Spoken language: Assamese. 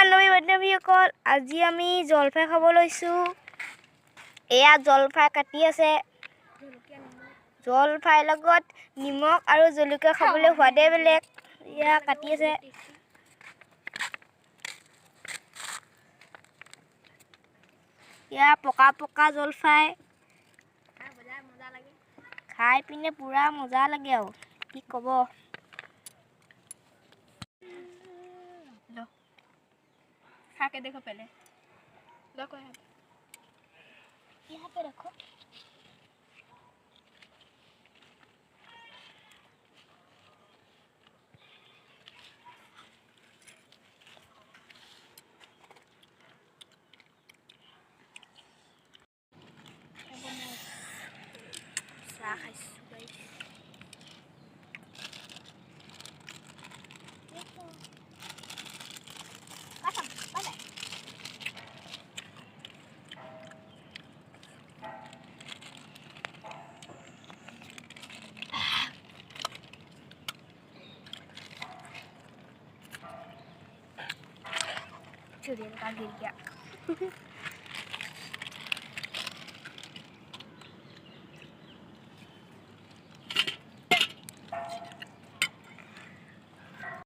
বান্ধৱী বান্ধৱীসকল, আজি আমি জলফাই খাব লৈছোঁ। এয়া জলফাই কাটি আছে। জলফাইৰ লগত নিমখ আৰু জলকীয়া খাবলৈ সোৱাদে বেলেগ। এয়া কাটি আছে। এয়া পকা পকা জলফাই খাই পিনে পুৰা মজা লাগে আৰু কি ক'ব। खाके देखो पहले लो को यहाँ पे रखो। चाह खाइছোঁ गाइस। चलिए गिर गया।